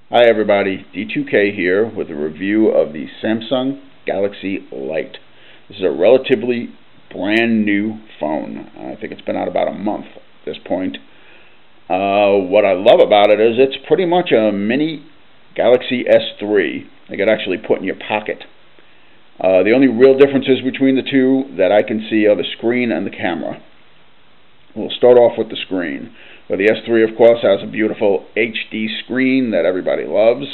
Hi everybody, D2K here with a review of the Samsung Galaxy Lite. This is a relatively brand new phone. I think it's been out about a month at this point. What I love about it is it's pretty much a mini Galaxy S3 that you could actually put in your pocket. The only real differences between the two that I can see are the screen and the camera. We'll start off with the screen. Well, the S3, of course, has a beautiful HD screen that everybody loves.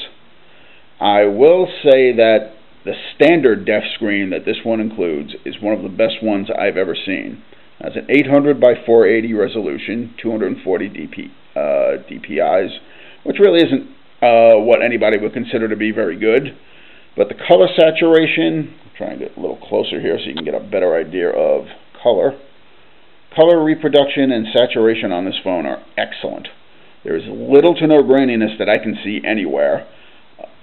I will say that the standard def screen that this one includes is one of the best ones I've ever seen. It has an 800 by 480 resolution, 240 DPIs, which really isn't what anybody would consider to be very good. But the color saturation, I'm trying to get a little closer here so you can get a better idea of color. Color reproduction and saturation on this phone are excellent. There is little to no graininess that I can see anywhere.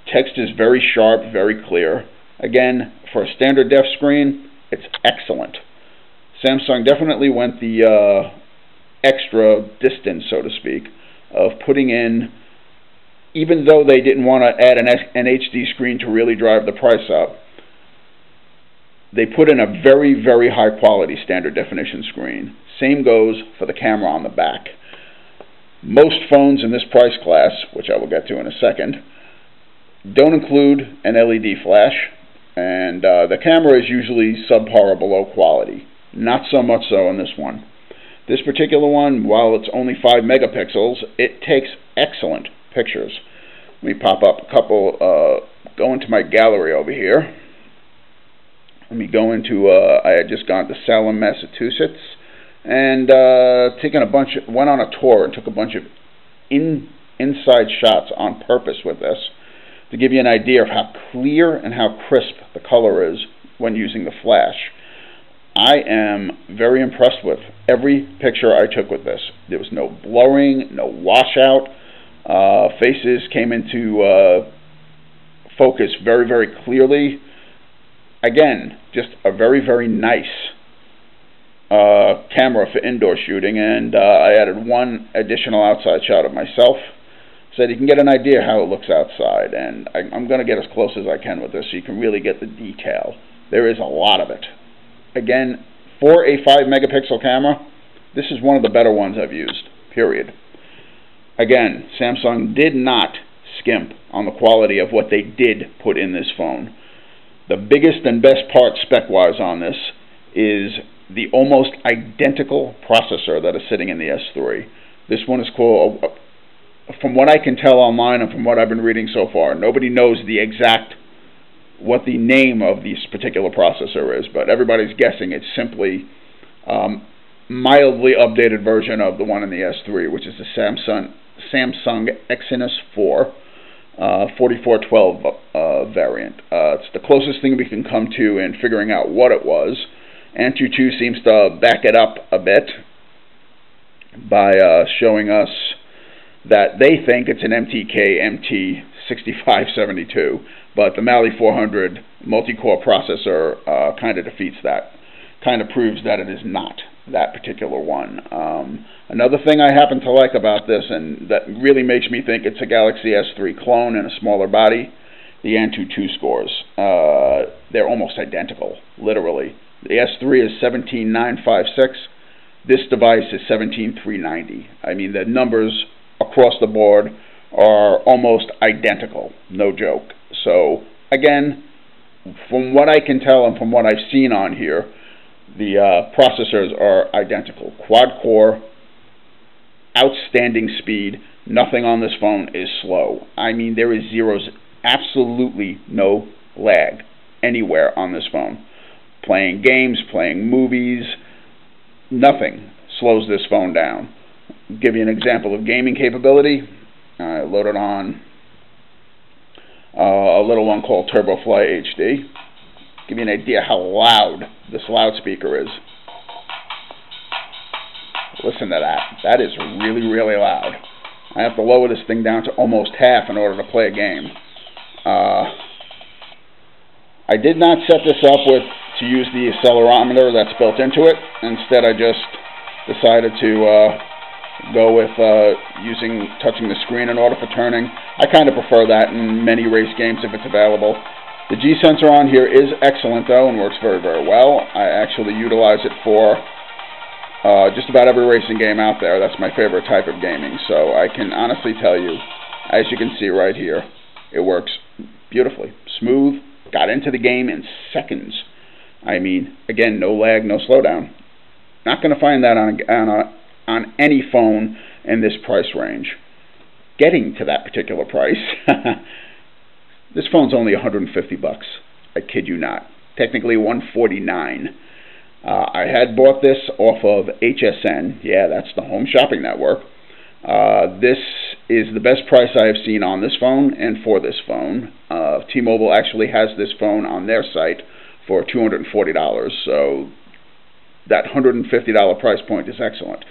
Text is very sharp, very clear. Again, for a standard def screen, it's excellent. Samsung definitely went the extra distance, so to speak, of putting in, even though they didn't want to add an HD screen to really drive the price up, they put in a very, very high quality standard definition screen. Same goes for the camera on the back. Most phones in this price class, which I will get to in a second, don't include an LED flash, and the camera is usually subpar or below quality. Not so much so in this one. This particular one, while it's only 5 megapixels, it takes excellent pictures. Let me pop up a couple, go into my gallery over here. Let me go into, I had just gone to Salem, Massachusetts, and went on a tour and took a bunch of inside shots on purpose with this to give you an idea of how clear and how crisp the color is when using the flash. I am very impressed with every picture I took with this. There was no blurring, no washout. Faces came into focus very, very clearly. Again, just a very, very nice camera for indoor shooting, and I added one additional outside shot of myself so that you can get an idea how it looks outside, and I'm going to get as close as I can with this so you can really get the detail. There is a lot of it. Again, for a 5 megapixel camera, this is one of the better ones I've used, period. Again, Samsung did not skimp on the quality of what they did put in this phone. The biggest and best part spec-wise on this is the almost identical processor that is sitting in the S3. This one is called, from what I can tell online and from what I've been reading so far, nobody knows what the name of this particular processor is, but everybody's guessing it's simply mildly updated version of the one in the S3, which is the Samsung Exynos 4. 4412 variant. It's the closest thing we can come to in figuring out what it was. Antutu seems to back it up a bit by showing us that they think it's an MTK MT6572, but the Mali 400 multi-core processor kind of defeats that, kind of proves that it is not that particular one. Another thing I happen to like about this, and that really makes me think it's a Galaxy S3 clone in a smaller body, the Antutu scores. They're almost identical, literally. The S3 is 17956. This device is 17390. I mean, the numbers across the board are almost identical, no joke. So, again, from what I can tell and from what I've seen on here, the processors are identical. Quad-core, outstanding speed. Nothing on this phone is slow. I mean, there is absolutely no lag anywhere on this phone. Playing games, playing movies, nothing slows this phone down. I'll give you an example of gaming capability. I loaded on a little one called TurboFly HD. Give you an idea how loud this loudspeaker is. Listen to that. That is really, really loud. I have to lower this thing down to almost half in order to play a game. I did not set this up to use the accelerometer that's built into it. Instead, I just decided to go with touching the screen in order for turning. I kind of prefer that in many race games if it's available. The G sensor on here is excellent though and works very, very well. I actually utilize it for just about every racing game out there. That's my favorite type of gaming. So I can honestly tell you, as you can see right here, it works beautifully. Smooth, got into the game in seconds. I mean, again, no lag, no slowdown. Not going to find that on any phone in this price range. Getting to that particular price, this phone's only $150. I kid you not. Technically $149. I had bought this off of HSN. Yeah, that's the Home Shopping Network. This is the best price I have seen on this phone and for this phone. T-Mobile actually has this phone on their site for $240, so that $150 price point is excellent.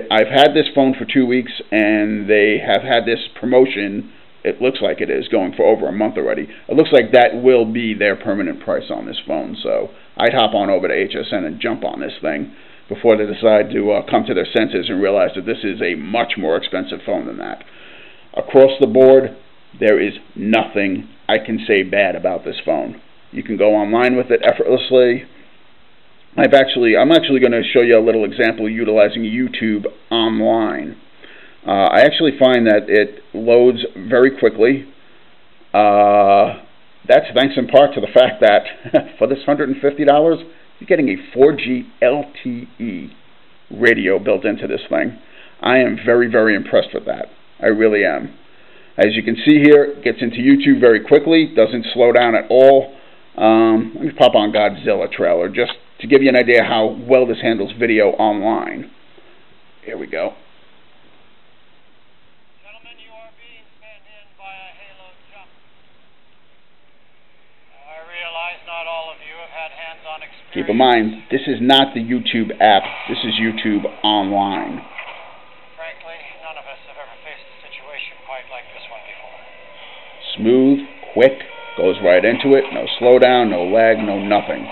I've had this phone for 2 weeks, and they have had this promotion, it looks like it is, going for over a month already. It looks like that will be their permanent price on this phone, so I'd hop on over to HSN and jump on this thing before they decide to come to their senses and realize that this is a much more expensive phone than that. Across the board, there is nothing I can say bad about this phone. You can go online with it effortlessly. I'm actually going to show you a little example utilizing YouTube online. I actually find that it loads very quickly. That's thanks in part to the fact that for this $150, you're getting a 4G LTE radio built into this thing. I am very, very impressed with that. I really am. As you can see here, it gets into YouTube very quickly, doesn't slow down at all. Let me pop on Godzilla trailer just to give you an idea how well this handles video online. Here we go. Gentlemen, you are being fed in by a halo jump. I realize not all of you have had hands-on experience. Keep in mind, this is not the YouTube app. This is YouTube online. Frankly, none of us have ever faced a situation quite like this one before. Smooth, quick, goes right into it. No slowdown, no lag, no nothing.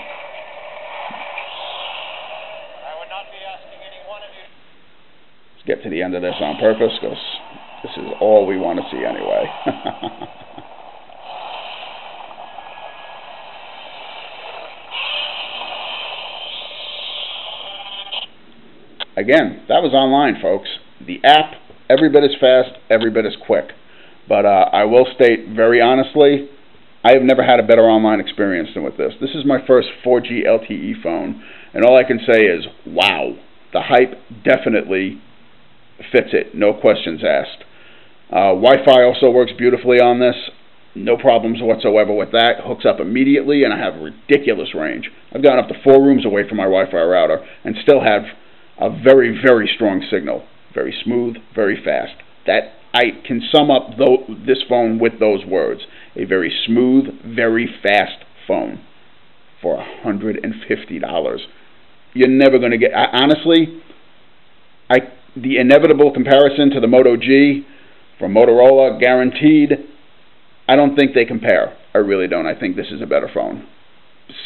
I would not be asking any one of you. Let's get to the end of this on purpose because this is all we want to see anyway. Again, that was online, folks. The app, every bit as fast, every bit as quick. But I will state very honestly, I have never had a better online experience than with this. This is my first 4G LTE phone, and all I can say is, wow. The hype definitely fits it, no questions asked. Wi-Fi also works beautifully on this. No problems whatsoever with that. Hooks up immediately, and I have ridiculous range. I've gone up to 4 rooms away from my Wi-Fi router and still have a very, very strong signal. Very smooth, very fast. That I can sum up this phone with those words. A very smooth, very fast phone for $150. You're never going to get... honestly, the inevitable comparison to the Moto G from Motorola, guaranteed, I don't think they compare. I really don't. I think this is a better phone.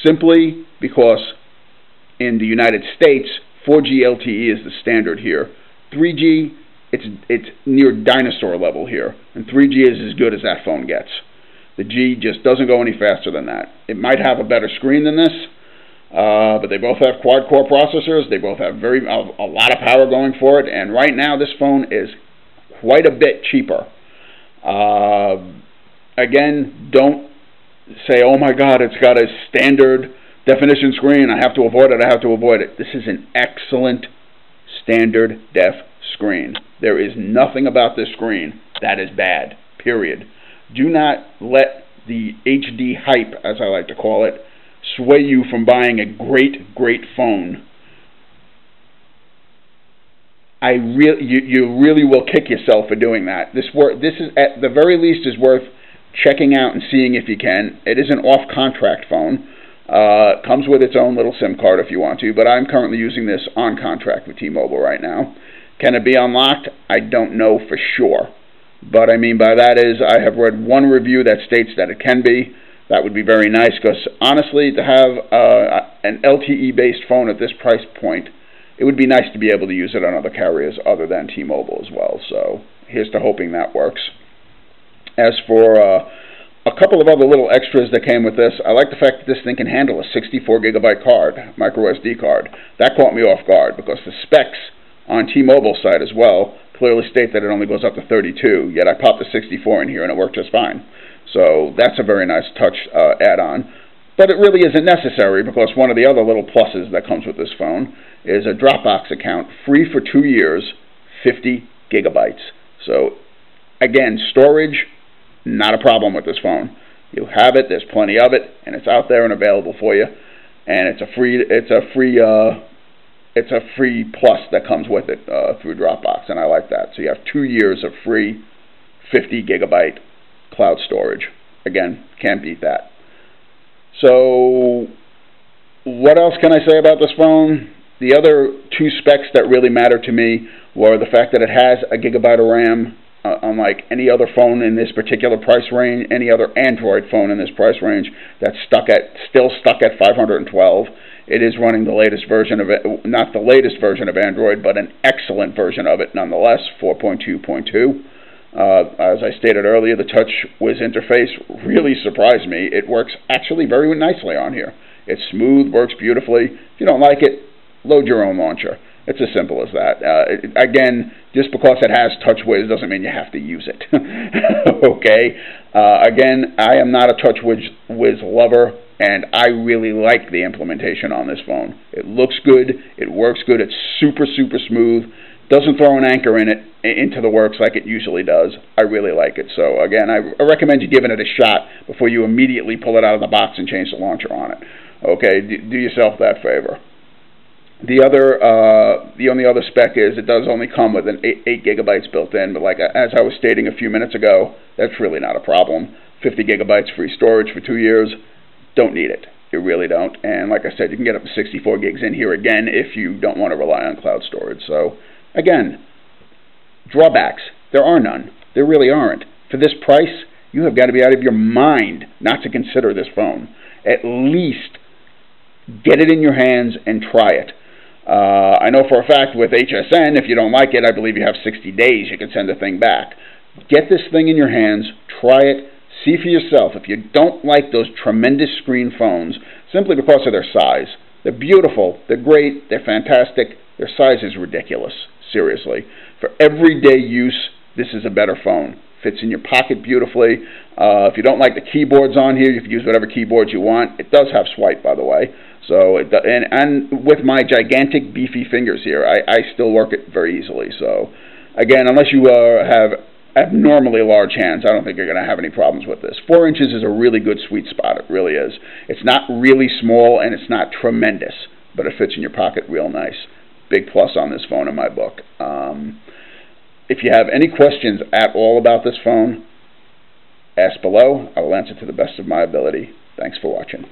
Simply because in the United States, 4G LTE is the standard here. 3G, it's near dinosaur level here, and 3G is as good as that phone gets. The G just doesn't go any faster than that. It might have a better screen than this, but they both have quad-core processors. They both have a lot of power going for it, and right now this phone is quite a bit cheaper. Again, don't say, oh my God, it's got a standard definition screen, I have to avoid it, I have to avoid it. This is an excellent standard def screen. There is nothing about this screen that is bad, period. Do not let the HD hype, as I like to call it, sway you from buying a great, great phone. You really will kick yourself for doing that. This is, at the very least, is worth checking out and seeing if you can. It is an off-contract phone. Comes with its own little SIM card if you want to, but I'm currently using this on contract with T-Mobile right now. Can it be unlocked? I don't know for sure. But I mean by that is I have read one review that states that it can be. That would be very nice because honestly, to have an LTE-based phone at this price point it would be nice to be able to use it on other carriers other than T-Mobile as well. So here's to hoping that works. As for a couple of other little extras that came with this, I like the fact that this thing can handle a 64 gigabyte card, microSD card. That caught me off guard because the specs on T-Mobile side as well clearly state that it only goes up to 32, yet I popped a 64 in here and it worked just fine. So that's a very nice touch add-on. But it really isn't necessary because one of the other little pluses that comes with this phone is a Dropbox account, free for 2 years, 50 gigabytes. So again, storage, not a problem with this phone. You have it, there's plenty of it, and it's out there and available for you. And it's a free plus that comes with it through Dropbox, and I like that. So you have 2 years of free 50 gigabyte cloud storage. Again, can't beat that. So what else can I say about this phone? The other two specs that really matter to me were the fact that it has a gigabyte of RAM, unlike any other phone in this particular price range, any other Android phone in this price range that's still stuck at 512. It is running the latest version of it, not the latest version of Android, but an excellent version of it nonetheless, 4.2.2. As I stated earlier, the TouchWiz interface really surprised me. It works actually very nicely on here. It's smooth, works beautifully. If you don't like it, load your own launcher. It's as simple as that. Again, just because it has TouchWiz doesn't mean you have to use it. Okay? Again, I am not a TouchWiz lover, and I really like the implementation on this phone. It looks good. It works good. It's super, super smooth. Doesn't throw an anchor into the works like it usually does. I really like it. So again, I recommend you giving it a shot before you immediately pull it out of the box and change the launcher on it. Okay? Do yourself that favor. The only other spec is it does only come with an 8 gigabytes built in, but like as I was stating a few minutes ago, that's really not a problem. 50 gigabytes free storage for 2 years, don't need it. You really don't. And like I said, you can get up to 64 gigs in here again if you don't want to rely on cloud storage. So again, drawbacks, there are none. There really aren't. For this price, you have got to be out of your mind not to consider this phone. At least get it in your hands and try it. I know for a fact with HSN, if you don't like it, I believe you have 60 days. You can send the thing back. Get this thing in your hands, try it, see for yourself. If you don't like those tremendous screen phones, simply because of their size, they're beautiful, they're great, they're fantastic, their size is ridiculous, seriously. For everyday use, this is a better phone. Fits in your pocket beautifully. If you don't like the keyboards on here, you can use whatever keyboards you want. It does have swipe, by the way. So and with my gigantic beefy fingers here, I still work it very easily. So again, unless you have abnormally large hands, I don't think you're going to have any problems with this. 4 inches is a really good sweet spot. It really is. It's not really small and it's not tremendous, but it fits in your pocket real nice. Big plus on this phone in my book. If you have any questions at all about this phone, ask below. I will answer to the best of my ability. Thanks for watching.